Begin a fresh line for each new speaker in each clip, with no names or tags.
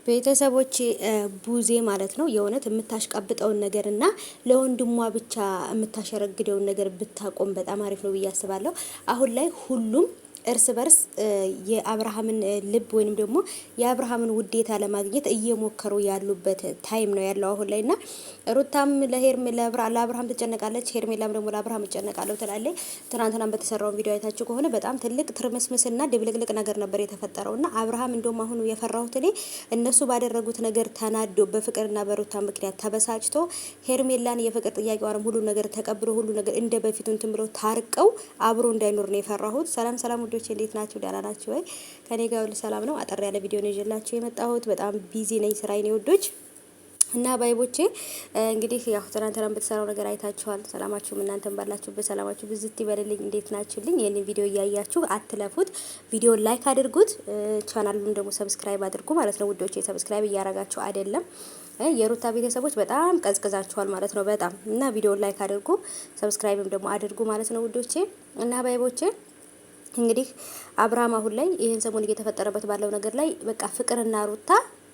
ቤተሰቦች ቡዜ ማለት ነው የእውነት የምታሽቃብጠውን ነገርና ለወንድሟ ብቻ የምታሸረግደውን ነገር ብታቆም በጣም አሪፍ ነው ብዬ አስባለሁ። አሁን ላይ ሁሉም እርስ በርስ የአብርሃምን ልብ ወይንም ደግሞ የአብርሃምን ውዴታ ለማግኘት እየሞከሩ ያሉበት ታይም ነው ያለው አሁን ላይ እና ሩታም ለአብርሃም ትጨነቃለች፣ ሄርሜላም ደግሞ ለአብርሃም እጨነቃለሁ ትላለች። ትናንትናም በተሰራው ቪዲዮ አይታችሁ ከሆነ በጣም ትልቅ ትርምስምስና ድብልቅልቅ ነገር ነበር የተፈጠረውና አብርሃም እንደውም አሁን የፈራሁት እኔ እነሱ ባደረጉት ነገር ተናዶ በፍቅርና በሩታ ምክንያት ተበሳጭቶ ሄርሜላን የፍቅር ጥያቄዋንም ሁሉ ነገር ተቀብሎ ሁሉ ነገር እንደ በፊቱ እንትን ብለው ታርቀው አብሮ እንዳይኖር ነው የፈራሁት። ሰላም ውዶች እንዴት ናችሁ? ደህና ናችሁ ወይ? ከኔ ጋር ሁሉ ሰላም ነው። አጠር ያለ ቪዲዮ ነው ይዤላችሁ የመጣሁት። በጣም ቢዚ ነኝ ስራዬ ነው ውዶች እና ባይቦቼ እንግዲህ ያው ትናንትና በተሰራው ነገር አይታችኋል። ሰላማችሁ እናንተም ባላችሁበት ሰላማችሁ ብዝት ይበልልኝ። እንዴት ናችሁልኝ? ይሄንን ቪዲዮ እያያችሁ አትለፉት። ቪዲዮ ላይክ አድርጉት፣ ቻናሉን ደግሞ ሰብስክራይብ አድርጉ ማለት ነው ውዶቼ። ሰብስክራይብ እያረጋችሁ አይደለም የሩታ ቤተሰቦች በጣም ቀዝቅዛችኋል ማለት ነው በጣም እና ቪዲዮ ላይክ አድርጉ፣ ሰብስክራይብም ደግሞ አድርጉ ማለት ነው ውዶቼ እና ባይቦቼ እንግዲህ አብርሃም አሁን ላይ ይሄን ሰሞን እየተፈጠረበት ባለው ነገር ላይ በቃ ፍቅርና ሩታ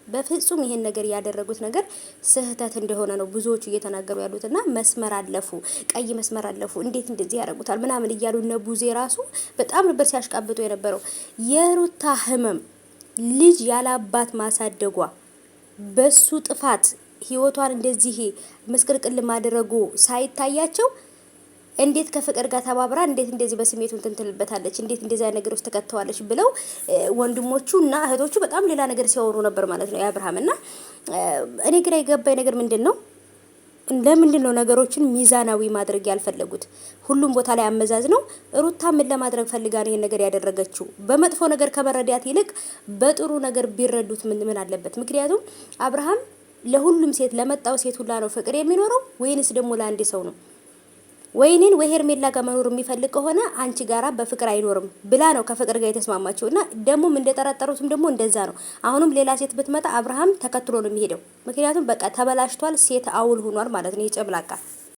በፍጹም ይሄን ነገር ያደረጉት ነገር ስህተት እንደሆነ ነው ብዙዎቹ እየተናገሩ ያሉትና መስመር አለፉ፣ ቀይ መስመር አለፉ፣ እንዴት እንደዚህ ያደርጉታል ምናምን እያሉ እነ ቡዜ ራሱ በጣም ነበር ሲያሽቃብጡ የነበረው። የሩታ ህመም ልጅ ያለ አባት ማሳደጓ በሱ ጥፋት ህይወቷን እንደዚህ መስቀልቅል ማድረጉ ሳይታያቸው እንዴት ከፍቅር ጋር ተባብራ እንዴት እንደዚህ በስሜቱ እንትን ትልበታለች፣ እንዴት እንደዛ ነገር ውስጥ ተከተዋለች ብለው ወንድሞቹ እና እህቶቹ በጣም ሌላ ነገር ሲያወሩ ነበር ማለት ነው የአብርሃም እና እኔ ግራ የገባኝ ነገር ምንድነው? ለምንድን ነው ነገሮችን ሚዛናዊ ማድረግ ያልፈለጉት? ሁሉም ቦታ ላይ አመዛዝ ነው። ሩታ ምን ለማድረግ ፈልጋ ነው ይሄን ነገር ያደረገችው? በመጥፎ ነገር ከመረዳት ይልቅ በጥሩ ነገር ቢረዱት ምን አለበት? ምክንያቱም አብርሃም ለሁሉም ሴት ለመጣው ሴት ሁላ ነው ፍቅር የሚኖረው ወይንስ ደግሞ ለአንድ ሰው ነው? ወይኔን ወይ ሄርሜላ ጋር መኖር የሚፈልግ ከሆነ አንቺ ጋራ በፍቅር አይኖርም ብላ ነው ከፍቅር ጋር የተስማማችውና ደግሞ እንደጠረጠሩትም ደግሞ እንደዛ ነው። አሁንም ሌላ ሴት ብትመጣ አብርሃም ተከትሎ ነው የሚሄደው። ምክንያቱም በቃ ተበላሽቷል፣ ሴት አውል ሆኗል ማለት ነው። ይጨብላቃ